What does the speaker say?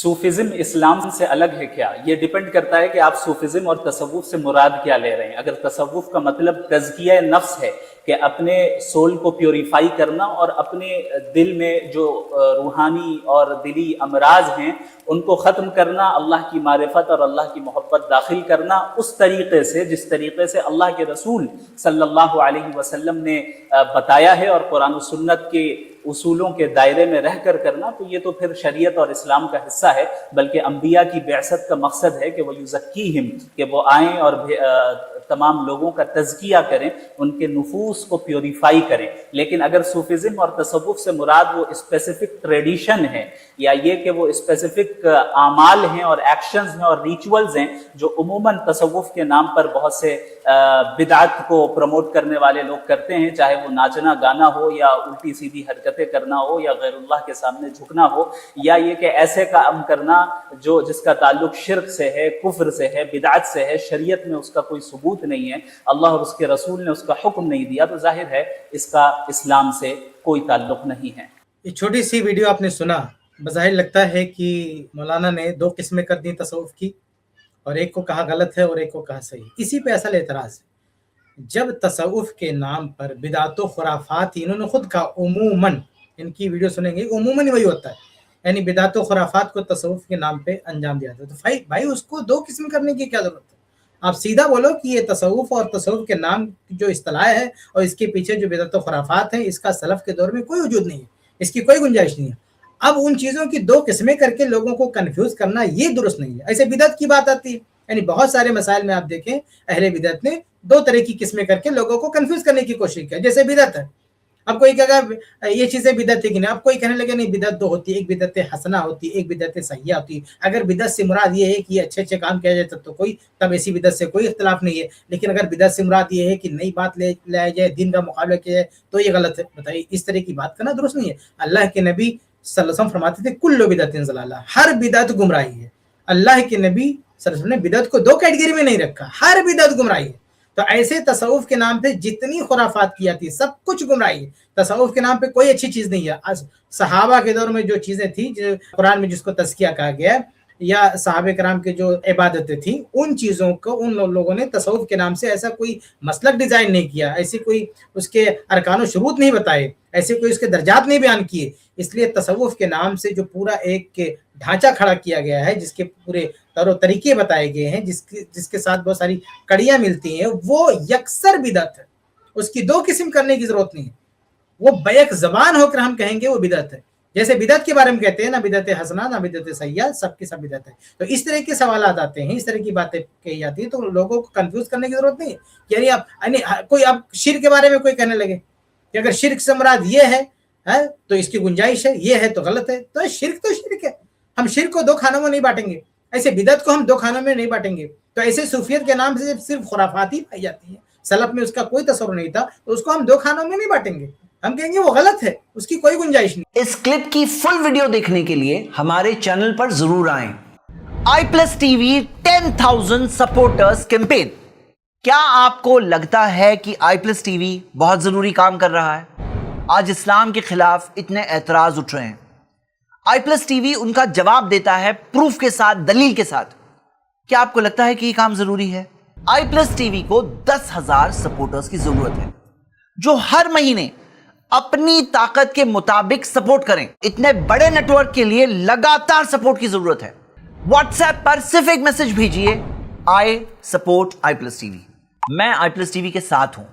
Sufism इस्लाम से अलग है क्या? ये डिपेंड करता है कि आप सूफिज्म और तसव्वुफ से मुराद क्या ले रहे हैं। अगर तसव्वुफ का मतलब तज़किया नफ्स है कि अपने सोल को प्योरीफाई करना और अपने दिल में जो रूहानी और दिली अमराज हैं उनको ख़त्म करना, अल्लाह की मारिफत और अल्लाह की मोहब्बत दाखिल करना उस तरीक़े से जिस तरीक़े से अल्लाह के रसूल सल्लल्लाहु अलैहि वसल्लम ने बताया है और कुरान और सुन्नत के उसूलों के दायरे में रह कर करना, तो ये तो फिर शरीयत और इस्लाम का हिस्सा है। बल्कि अंबिया की बेअसत का मकसद है कि वो युज़क्कीहिम, कि वो आएँ और तमाम लोगों का तज़किया करें, उनके नुफूस को प्योरीफाई करें। लेकिन अगर सूफिज़्म और तसव्वुफ से मुराद वो स्पेसिफिक ट्रेडिशन है या ये कि वो स्पेसिफिक आमाल हैं और एक्शंस हैं और रिचुअल्स हैं जो उमूमन तसव्वुफ के नाम पर बहुत से बिदअत को प्रमोट करने वाले लोग करते हैं, चाहे वो नाचना गाना हो या उल्टी सीधी हरकतें करना हो या गैरुल्लाह के सामने झुकना हो, या ये कि ऐसे काम करना जो जिसका ताल्लुक शिर्क से है, कुफ्र से है, बिदअत से है, शरीयत में उसका कोई सबूत नहीं है, अल्लाह और उसके रसूल ने उसका हुक्म नहीं दिया, तो जाहिर है इसका इस्लाम से कोई ताल्लुक नहीं है। ये छोटी सी वीडियो आपने सुना, बज़ाहिर लगता है कि मौलाना ने दो किस्में कर दी तसव्वुफ की, और एक को कहा गलत है और एक को कहा सही। इसी पे असल एतराज़ है। जब तसव्वुफ के नाम पर बिदात व खुराफात, इन्होंने खुद कहा उमूमन, इनकी वीडियो सुनेंगे, उमूमन ही वही होता है, यानी बिदात व खुराफात को तसव्वुफ के नाम पे अंजाम दिया जाता है। तो भाई उसको दो किस्म करने की क्या ज़रूरत है? आप सीधा बोलो कि ये तसव्वुफ और तसव्वुफ के नाम जो इस्तिलाह है और इसके पीछे जो बिदअत व खुराफात है, इसका सलफ़ के दौर में कोई वजूद नहीं है, इसकी कोई गुंजाइश नहीं है। अब उन चीज़ों की दो किस्में करके लोगों को कन्फ्यूज़ करना ये दुरुस्त नहीं है। ऐसे बिदअत की बात आती है, यानी बहुत सारे मसाइल में आप देखें अहले बिदअत ने दो तरह की किस्में करके लोगों को कन्फ्यूज़ करने की कोशिश की। जैसे बिदअत है, अब कोई कहेगा ये चीज़ें बिदअत है कि नहीं, अब कोई कहने लगे नहीं बिदअत दो होती है, एक बिदअत हसना होती है, एक बिदअत सहिया होती है। अगर बिदअत से मुराद ये है कि अच्छे अच्छे काम किया जाए तो कोई, तब ऐसी बिदअत से कोई इख्तिलाफ नहीं है। लेकिन अगर बिदअत से मुराद ये है कि नई बात ले लाया जाए, दीन का मुकाबला किया जाए, तो ये गलत है। बताइए, इस तरह की बात करना दुरुस्त नहीं है। अल्लाह के नबी सल्लल्लाहु अलैहि वसल्लम फरमाते थे कुल्लु बिदअतिन ज़लाला, हर बिदअत गुमराही है। अल्लाह के नबी सल्लल्लाहु अलैहि वसल्लम ने बिदअत को दो कैटेगरी में नहीं रखा, हर बिदअत गुमराही है। तो ऐसे तसव्वुफ के नाम पे जितनी खुराफात की जाती है सब कुछ गुमराही है। तसव्वुफ के नाम पे कोई अच्छी चीज़ नहीं है। सहाबा के दौर में जो चीज़ें थी, जो कुरान में जिसको तज़किया कहा गया है, या सहाबे कराम के जो इबादतें थी, उन चीज़ों को उन लोगों ने तसव्वुफ के नाम से ऐसा कोई मसलक डिज़ाइन नहीं किया, ऐसी कोई उसके अरकान व शुरूत नहीं बताए, ऐसे कोई उसके दर्जात नहीं बयान किए। इसलिए तसव्वुफ के नाम से जो पूरा एक ढांचा खड़ा किया गया है, जिसके पूरे तौर तरीके बताए गए हैं, जिसके साथ बहुत सारी कड़ियाँ मिलती हैं, वो यकसर बिदअत है। उसकी दो किस्म करने की ज़रूरत नहीं है। वो बैक ज़बान होकर हम कहेंगे वो बिदअत है। जैसे बिदअत के बारे में कहते हैं ना बिदअत हसना ना बिदअत सैया, सबकी सब बिदअत है। तो इस तरह के सवालात आते हैं, इस तरह की बातें कही जाती है, तो लोगों को कंफ्यूज करने की जरूरत नहीं है। यानी आप कोई आप शिर्क के बारे में कोई कहने लगे कि अगर शिर्क से मुराद ये है तो इसकी गुंजाइश है, ये है तो गलत है, तो शिर्क है। हम शिर्क को दो खानों में नहीं बांटेंगे, ऐसे बिदअत को हम दो खानों में नहीं बांटेंगे। तो ऐसे सूफियत के नाम से सिर्फ खुराफात ही पाई जाती है, सलफ में उसका कोई तसव्वुर नहीं था, तो उसको हम दो खानों में नहीं बांटेंगे। हम कहेंगे वो गलत है, उसकी कोई गुंजाइश नहीं। इस क्लिप की फुल वीडियो देखने के लिए हमारे चैनल पर जरूर आएं। iPlus TV 10,000 supporters campaign. क्या आपको लगता है कि iPlus TV बहुत जरूरी काम कर रहा है? आज इस्लाम के खिलाफ इतने एतराज उठ रहे हैं। iPlus TV उनका जवाब देता है प्रूफ के साथ, दलील के साथ। क्या आपको लगता है कि ये काम जरूरी है? iPlus TV को 10,000 सपोर्टर्स की जरूरत है जो हर महीने अपनी ताकत के मुताबिक सपोर्ट करें। इतने बड़े नेटवर्क के लिए लगातार सपोर्ट की जरूरत है। व्हाट्सएप पर सिर्फ एक मैसेज भेजिए, आई सपोर्ट iPlus TV। मैं iPlus TV के साथ हूं।